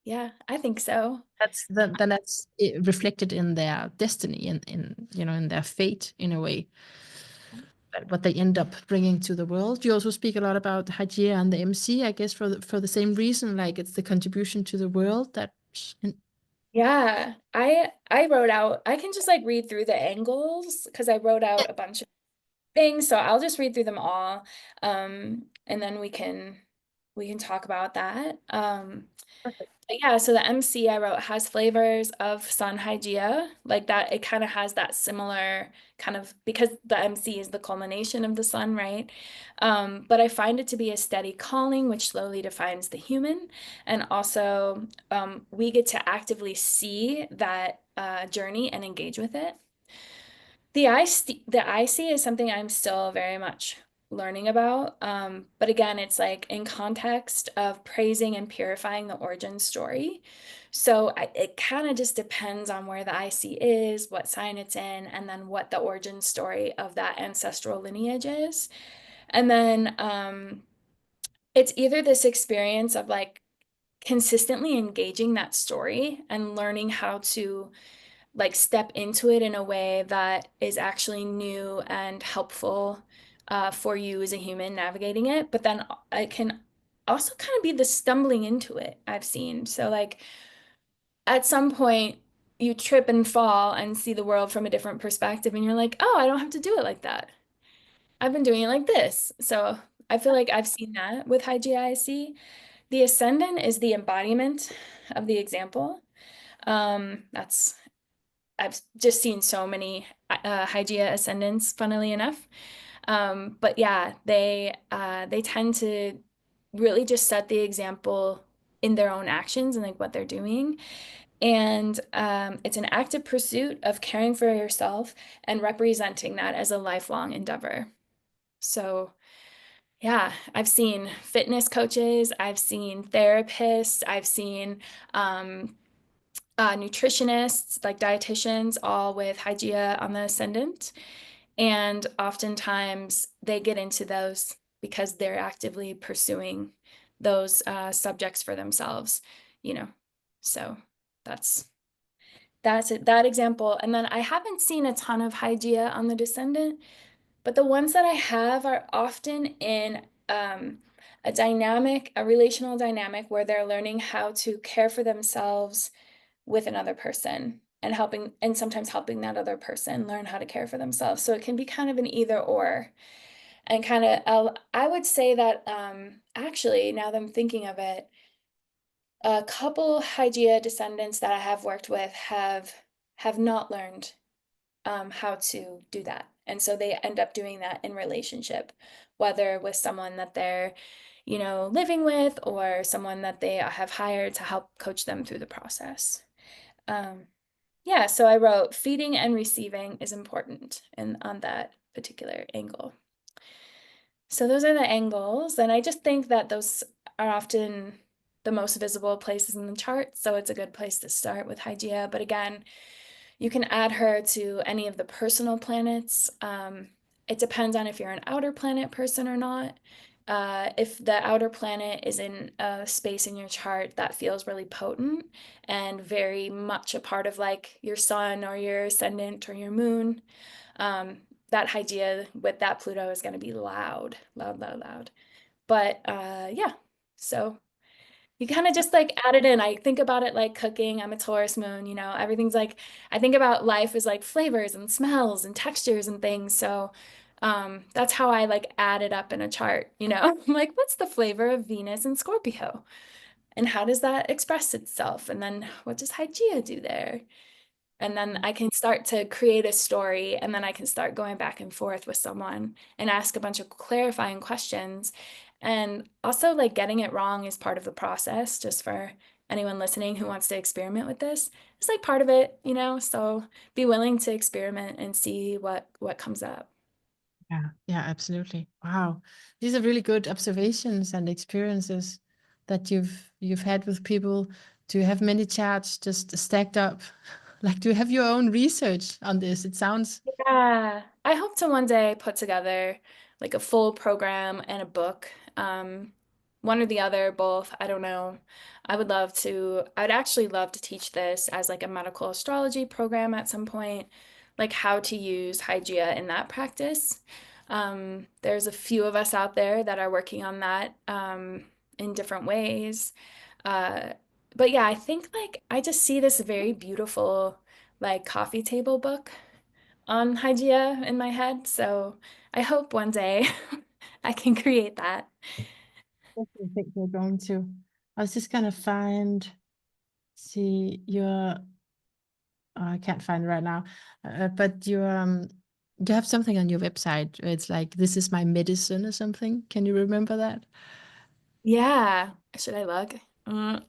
Yeah, I think so. Then that's reflected in their destiny, in their fate, in a way, that what they end up bringing to the world. You also speak a lot about Hygeia and the MC, I guess, for the same reason, like it's the contribution to the world that. Yeah, I wrote out, I can just like read through the angles because I wrote out a bunch of things, so I'll just read through them all. And then we can talk about that. But yeah, so the MC I wrote has flavors of Sun Hygeia, like that. It kind of has that similar kind of because the MC is the culmination of the sun, right? But I find it to be a steady calling, which slowly defines the human, and also we get to actively see that journey and engage with it. The IC is something I'm still very much learning about. But again, it's like in context of praising and purifying the origin story. So it kind of just depends on where the IC is, what sign it's in, and then what the origin story of that ancestral lineage is. And then it's either this experience of like consistently engaging that story and learning how to like step into it in a way that is actually new and helpful for you as a human navigating it. But then it can also kind of be the stumbling into it I've seen. So like at some point you trip and fall and see the world from a different perspective and you're like, oh, I don't have to do it like that. I've been doing it like this. So I feel like I've seen that with high GIC. The ascendant is the embodiment of the example. That's I've just seen so many Hygeia ascendants, funnily enough. But yeah, they tend to really just set the example in their own actions and like what they're doing. And it's an active pursuit of caring for yourself and representing that as a lifelong endeavor. So yeah, I've seen fitness coaches, I've seen therapists, I've seen nutritionists, like dietitians, all with Hygeia on the ascendant. And oftentimes they get into those because they're actively pursuing those subjects for themselves, you know. So that's that's it, that example. And then I haven't seen a ton of Hygeia on the descendant, but the ones that I have are often in a relational dynamic where they're learning how to care for themselves with another person and helping and sometimes helping that other person learn how to care for themselves. So it can be kind of an either or. And kind of, I would say that actually, now that I'm thinking of it, a couple Hygeia descendants that I have worked with have not learned how to do that. And so they end up doing that in relationship, whether with someone that they're, living with or someone that they have hired to help coach them through the process. Um, yeah, so I wrote feeding and receiving is important and on that particular angle. So those are the angles, and I just think that those are often the most visible places in the chart, so it's a good place to start with Hygeia. But again, you can add her to any of the personal planets. It depends on if you're an outer planet person or not. If the outer planet is in a space in your chart that feels really potent and very much a part of like your sun or your ascendant or your moon, um, that Hygeia with that Pluto is going to be loud, loud, loud, loud. But yeah, so you kind of just like add it in. I think about it like cooking. I'm a Taurus moon, everything's like, I think about life as like flavors and smells and textures and things. So that's how I like add it up in a chart, I'm like, what's the flavor of Venus and Scorpio? And how does that express itself? And then what does Hygeia do there? And then I can start to create a story, and then I can start going back and forth with someone and ask a bunch of clarifying questions. And also, like, getting it wrong is part of the process, just for anyone listening who wants to experiment with this. It's like part of it, So be willing to experiment and see what comes up. Yeah, yeah, absolutely. Wow. These are really good observations and experiences that you've had with people. Do you have many charts just stacked up? Like, do you have your own research on this? It sounds Yeah, I hope to one day put together like a full program and a book. One or the other, both. I don't know. I'd actually love to teach this as like a medical astrology program at some point, like how to use Hygeia in that practice. There's a few of us out there that are working on that in different ways. Uh, but yeah, I think like I just see this very beautiful like coffee table book on Hygeia in my head. So I hope one day I can create that. I think we're going to. I was just gonna see your. I can't find it right now, but you have something on your website. Where it's like this is my medicine or something. Can you remember that? Yeah. Should I look? Mm.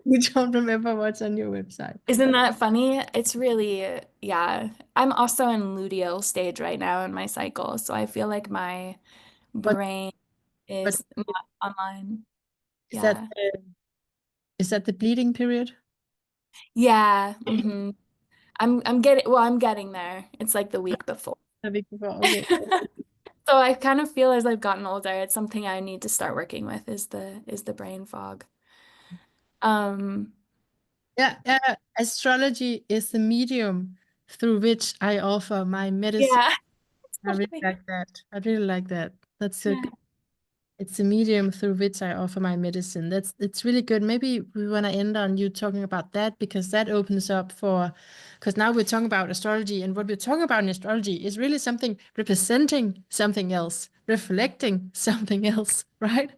You don't remember what's on your website. Isn't that funny? It's really, yeah. I'm also in luteal stage right now in my cycle, so I feel like my What brain what is not online. is that? Yeah. Is that the bleeding period? Yeah. I'm getting there. It's like the week before. The week before. Okay. So I kind of feel as I've gotten older, it's something I need to start working with is the brain fog. Um, Yeah, astrology is the medium through which I offer my medicine. yeah, I really totally. like that. I really like that. That's so Yeah. good. It's a medium through which I offer my medicine. It's really good. Maybe we want to end on you talking about that because that opens up for because now we're talking about astrology and what we're talking about in astrology is really something representing something else, reflecting something else, right?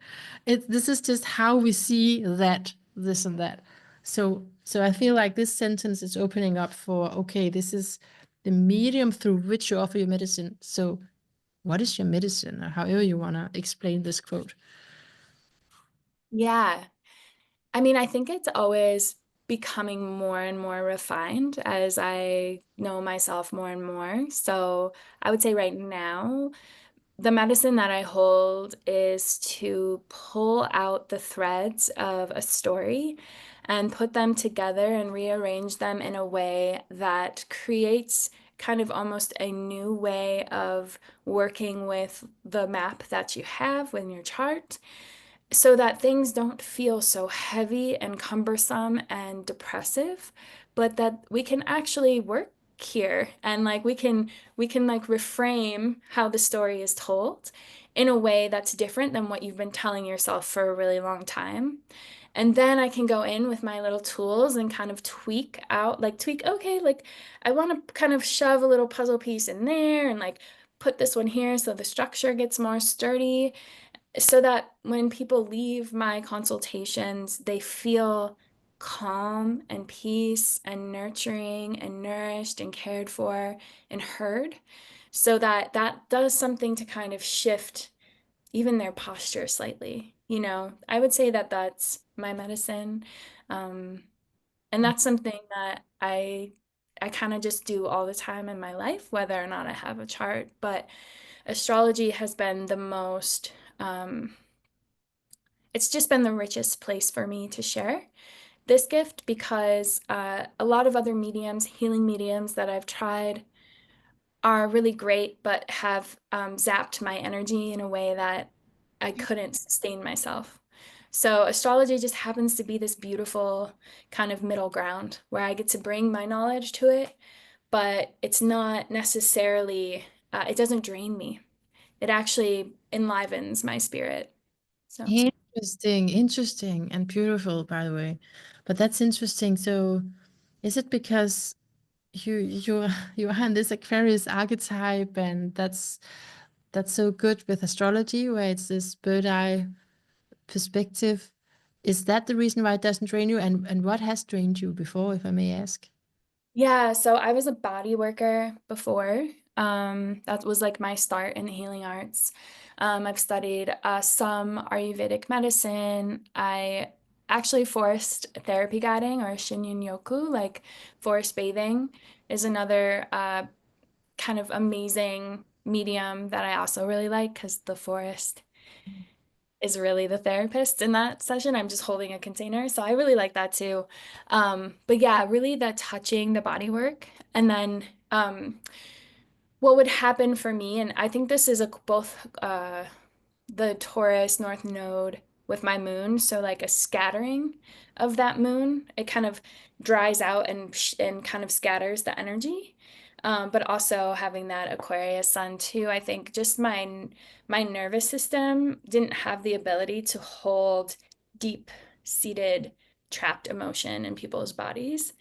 This is just how we see that, this and that. So I feel like this sentence is opening up for okay, this is the medium through which you offer your medicine. So what is your medicine, or however you want to explain this quote. Yeah. I mean, I think it's always becoming more and more refined as I know myself more and more. So I would say right now, the medicine that I hold is to pull out the threads of a story and put them together and rearrange them in a way that creates kind of almost a new way of working with the map that you have in your chart so that things don't feel so heavy and cumbersome and depressive, but that we can actually work here and like we can like reframe how the story is told in a way that's different than what you've been telling yourself for a really long time. And then I can go in with my little tools and kind of tweak, okay, like I want to kind of shove a little puzzle piece in there and like put this one here so the structure gets more sturdy, so that when people leave my consultations, they feel calm and peace and nurturing and nourished and cared for and heard, so that that does something to kind of shift even their posture slightly. I would say that that's my medicine. Um, and that's something that I kind of just do all the time in my life, whether or not I have a chart. But astrology has been the most, it's just been the richest place for me to share this gift, because a lot of other mediums, healing mediums that I've tried, are really great, but have zapped my energy in a way that I couldn't sustain myself. So astrology just happens to be this beautiful kind of middle ground where I get to bring my knowledge to it, but it's not necessarily, it doesn't drain me. It actually enlivens my spirit. So, Interesting, interesting, and beautiful, by the way. But that's interesting. So, is it because you are in this Aquarius archetype, and that's so good with astrology, where it's this bird eye perspective? Is that the reason why it doesn't drain you? And what has drained you before, if I may ask? yeah, so I was a body worker before. That was like my start in healing arts. I've studied some Ayurvedic medicine. I actually forest therapy guiding, or Shinrin Yoku, like forest bathing, is another kind of amazing medium that I also really like, because the forest is really the therapist in that session. I'm just holding a container. So I really like that too. But yeah, really the touching the body work. And then what would happen for me, and I think this is both the Taurus North Node with my moon, so like a scattering of that moon. It kind of dries out and kind of scatters the energy. But also having that Aquarius sun too, I think just my nervous system didn't have the ability to hold deep-seated trapped emotion in people's bodies,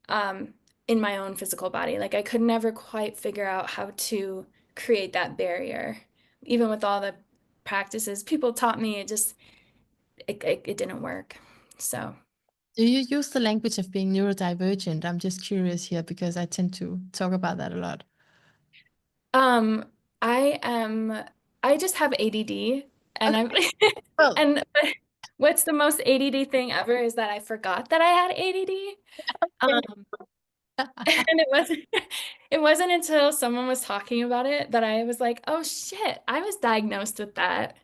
um, in my own physical body. Like I could never quite figure out how to create that barrier, even with all the practices people taught me. It didn't work. So, Do you use the language of being neurodivergent? I'm just curious here because I tend to talk about that a lot. um, I am. I just have ADD, and I'm. Okay. Well, And what's the most ADD thing ever is that I forgot that I had ADD. Um, and it wasn't until someone was talking about it that I was like, oh shit, I was diagnosed with that.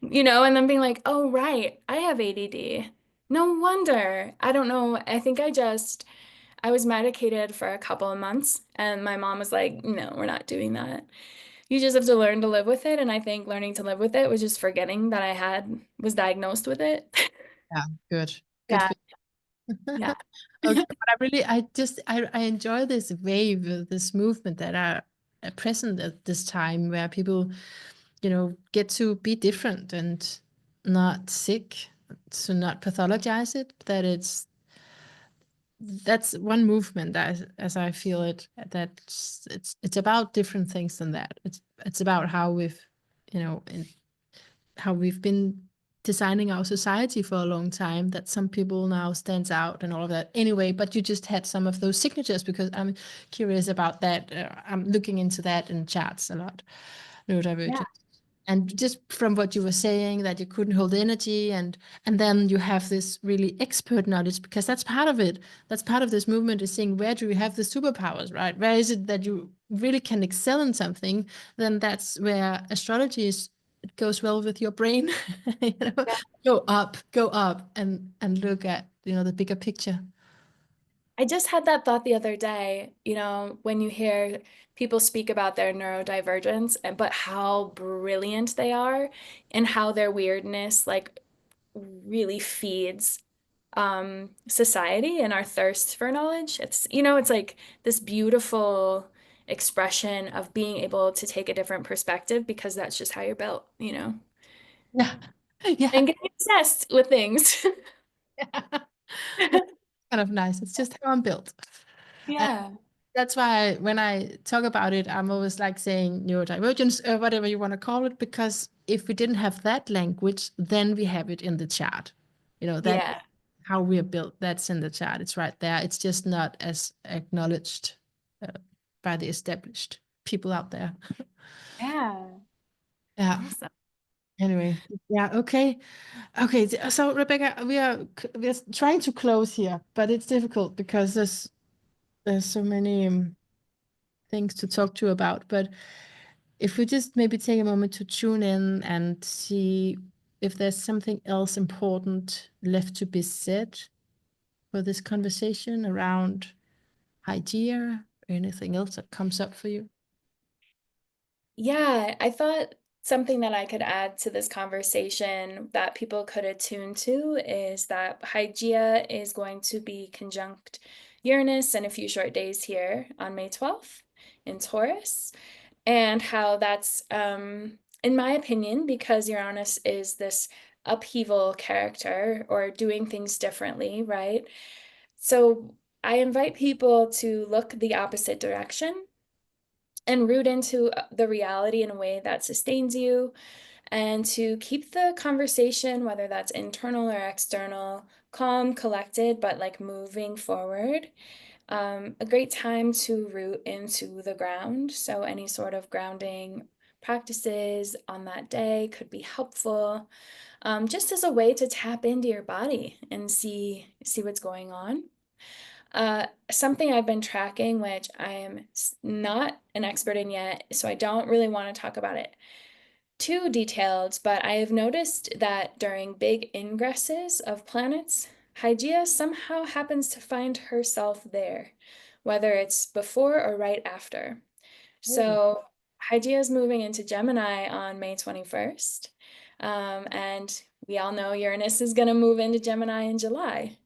And then being like, oh, right, I have ADD. No wonder. I don't know. I was medicated for a couple of months, and my mom was like, no, we're not doing that. You just have to learn to live with it. And I think learning to live with it was just forgetting that was diagnosed with it. yeah, good. Good Yeah, for yeah. Okay, but I enjoy this wave, this movement that are present at this time where people, get to be different and not sick, to not pathologize it. That's one movement as I feel it. That's it's about different things than that. It's about how how we've been designing our society for a long time, that some people now stands out and all of that anyway. But you just had some of those signatures, because I'm curious about that. I'm looking into that in charts a lot, Yeah. neurodivergent. And just from what you were saying, that you couldn't hold energy, and then you have this really expert knowledge, because that's part of it. That's part of this movement, is saying, where do you have the superpowers, right? Where is it that you really can excel in something? Then that's where astrology is. It goes well with your brain. you know go up and look at the bigger picture. I just had that thought the other day, when you hear people speak about their neurodivergence, but how brilliant they are, and how their weirdness like really feeds society and our thirst for knowledge. It's like this beautiful expression of being able to take a different perspective, because that's just how you're built, Yeah. Yeah. and getting obsessed with things. That's kind of nice. It's just how I'm built. Yeah. That's why when I talk about it, I'm always like saying neurodivergence or whatever you want to call it, because if we didn't have that language, then we have it in the chart. That Yeah. how we are built. That's in the chart. It's right there. It's just not as acknowledged uh, by the established people out there. Yeah. Yeah. Awesome. Anyway, yeah. Okay. Okay. So Rebecca, we are trying to close here, but it's difficult because there's so many things to talk to about. But if we just maybe take a moment to tune in and see if there's something else important left to be said for this conversation around Hygeia, or anything else that comes up for you. Yeah, I thought something that I could add to this conversation that people could attune to is that Hygeia is going to be conjunct Uranus in a few short days here on May 12th in Taurus, and how that's, in my opinion, because Uranus is this upheaval character or doing things differently, right? So I invite people to look the opposite direction and root into the reality in a way that sustains you, and to keep the conversation, whether that's internal or external, calm, collected, but like moving forward. A great time to root into the ground. So, any sort of grounding practices on that day could be helpful, just as a way to tap into your body and see what's going on. Something I've been tracking, which I am not an expert in yet, so I don't really want to talk about it too detailed, but I have noticed that during big ingresses of planets, Hygeia somehow happens to find herself there, whether it's before or right after. Oh, So Hygeia is moving into Gemini on May 21st. And we all know Uranus is going to move into Gemini in July.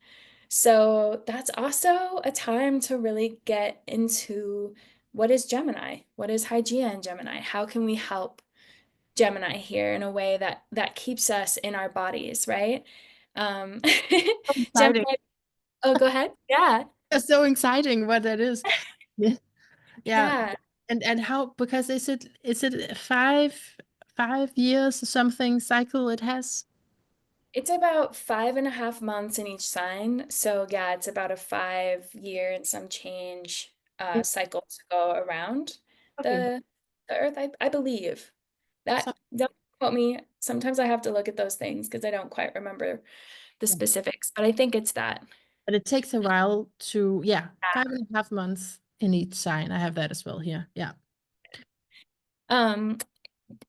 So that's also a time to really get into what is Gemini? What is Hygeia in Gemini? How can we help Gemini here in a way that keeps us in our bodies, right? Um, so exciting. Gemini, oh, go ahead. Yeah. It's so exciting what that is. Yeah. Yeah. Yeah. And how, because is it 5 years or something cycle it has? It's about 5.5 months in each sign. So yeah, it's about a 5 year and some change Yeah. cycle to go around Okay. the the Earth, I believe. So, That don't quote me. Sometimes I have to look at those things because I don't quite remember the yeah. specifics, but I think it's that. But it takes a while to, yeah, 5.5 months in each sign. I have that as well here. Yeah. Um,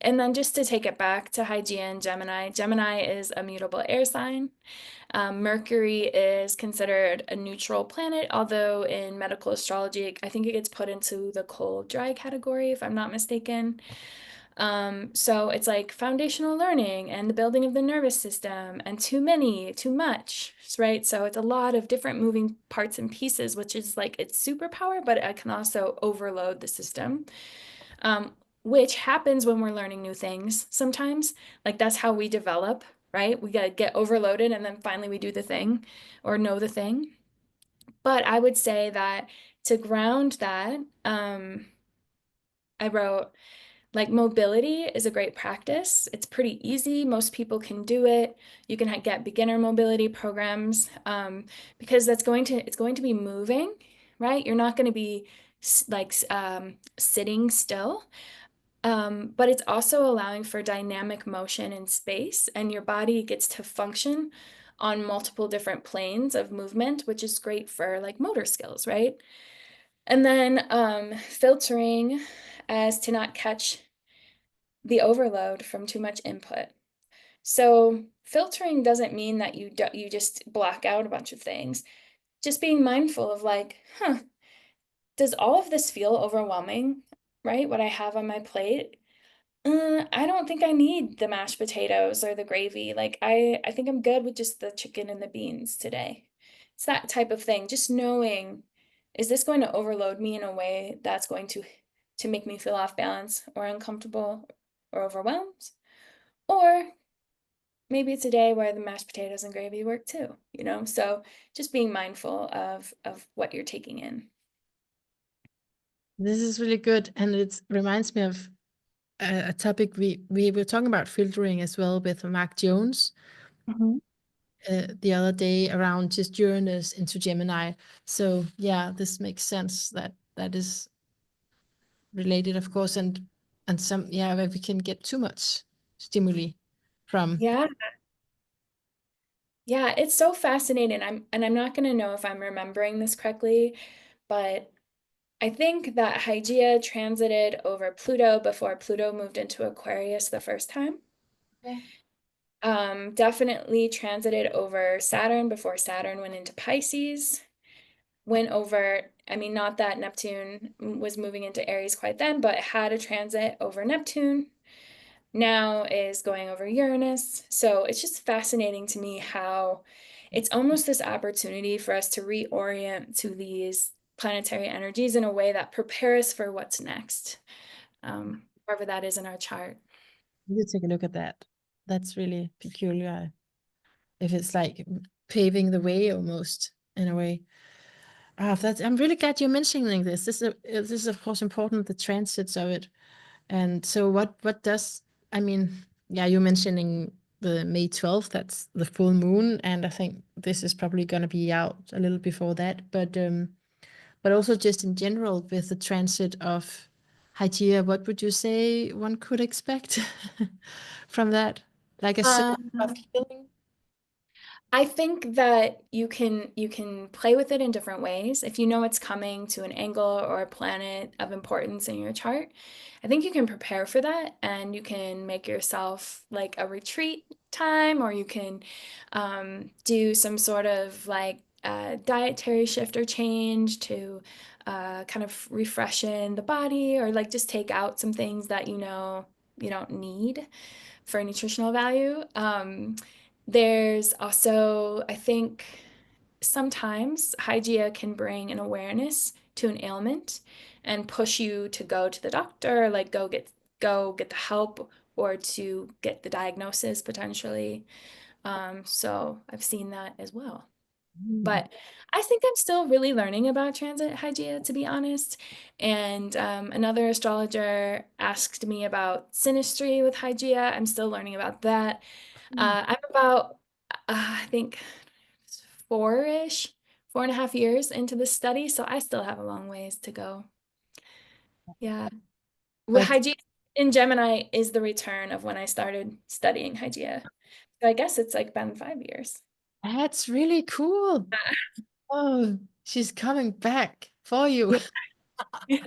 and then just to take it back to Hygeia and Gemini, Gemini is a mutable air sign. Mercury is considered a neutral planet, although in medical astrology, I think it gets put into the cold, dry category, if I'm not mistaken. So it's like foundational learning and the building of the nervous system and too many, too much, right? So it's a lot of different moving parts and pieces, which is like its superpower, but it can also overload the system, which happens when we're learning new things sometimes. Like that's how we develop, right? We gotta get overloaded and then finally we do the thing or know the thing. But I would say that to ground that, I wrote, like, mobility is a great practice. It's pretty easy. Most people can do it. You can get beginner mobility programs, because it's going to be moving, right? You're not going to be sitting still. But it's also allowing for dynamic motion in space, and your body gets to function on multiple different planes of movement, which is great for like motor skills, right? And then filtering as to not catch the overload from too much input. So filtering doesn't mean that you just block out a bunch of things. Just being mindful of like, does all of this feel overwhelming, right? What I have on my plate? I don't think I need the mashed potatoes or the gravy. Like I think I'm good with just the chicken and the beans today. It's that type of thing. Just knowing, is this going to overload me in a way that's going to make me feel off balance or uncomfortable or overwhelmed? Or maybe it's a day where the mashed potatoes and gravy work too, you know? So just being mindful of what you're taking in. This is really good, and it reminds me of a topic we were talking about filtering as well with Mark Jones Mhm. the other day around just Uranus into Gemini. So yeah, this makes sense that that is related, of course, and some yeah where we can get too much stimuli from. Yeah. Yeah, it's so fascinating. I'm not going to know if I'm remembering this correctly, but I think that Hygeia transited over Pluto before Pluto moved into Aquarius the first time. Okay. Definitely transited over Saturn before Saturn went into Pisces. Went over, I mean, not that Neptune was moving into Aries quite then, but had a transit over Neptune. Now is going over Uranus. So it's just fascinating to me how it's almost this opportunity for us to reorient to these planetary energies in a way that prepare us for what's next, wherever that is in our chart. You take a look at that. That's really peculiar. If it's like paving the way almost in a way. Ah, that's, I'm really glad you're mentioning this. This is of course important, the transits of it. And so what does, I mean, yeah, you're mentioning the May 12th, that's the full moon, and I think this is probably gonna be out a little before that. But also just in general with the transit of Hygeia, what would you say one could expect from that? Like a sense of Um, healing? I think that you can play with it in different ways. If you know it's coming to an angle or a planet of importance in your chart, I think you can prepare for that and you can make yourself like a retreat time, or you can do some sort of like dietary shift or change to kind of refreshen the body, or like just take out some things that you know you don't need for nutritional value. There's also, I think, sometimes Hygeia can bring an awareness to an ailment and push you to go to the doctor, like go get the help or to get the diagnosis potentially. So I've seen that as well. Mm. But I think I'm still really learning about transit Hygeia, to be honest. And another astrologer asked me about synastry with Hygeia. I'm still learning about that. I'm about, I think, four-ish, 4.5 years into the study, so I still have a long ways to go. Yeah. Well, But Hygeia in Gemini is the return of when I started studying Hygeia. So I guess it's like been 5 years. that's really cool. Oh, she's coming back for you. Yeah.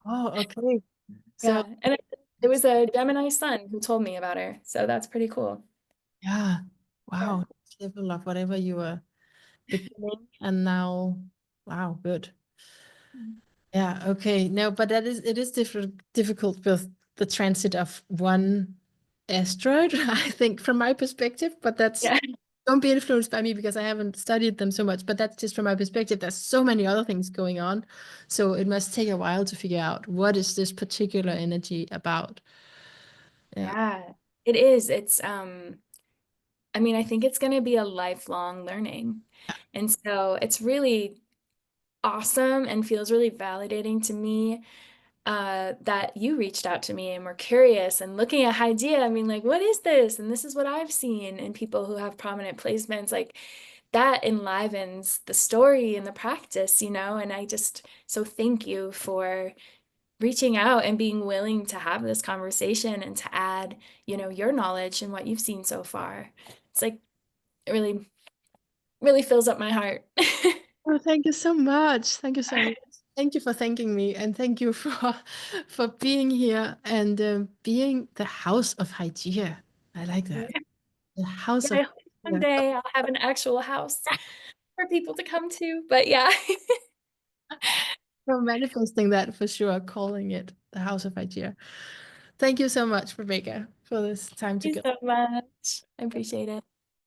Oh, okay. So Yeah. And it was a Gemini sun who told me about her. So that's pretty cool. yeah, Yeah. wow, level of whatever you were beginning and now, wow, good. Yeah, okay. No, but that is it is difficult with the transit of one asteroid, I think, from my perspective. But that's Yeah. don't be influenced by me because I haven't studied them so much. But that's just from my perspective. There's so many other things going on, so it must take a while to figure out what is this particular energy about. Yeah. Yeah. It is. It's I mean, I think it's going to be a lifelong learning. And so it's really awesome and feels really validating to me that you reached out to me and were curious and looking at Hygeia. I mean, like, what is this? And this is what I've seen in people who have prominent placements. Like, that enlivens the story and the practice, and I just, so thank you for reaching out and being willing to have this conversation and to add, your knowledge and what you've seen so far. It's like, it really, really fills up my heart. Oh, thank you so much. Thank you so much. Thank you for thanking me, and thank you for for being here and being the House of Hygeia. I like that. Yeah, The House I of hope Hygeia. someday I'll have an actual house for people to come to. But yeah, For manifesting that for sure, calling it the House of Hygeia. Thank you so much, Rebecca, for this time thank you together. so much. I appreciate it.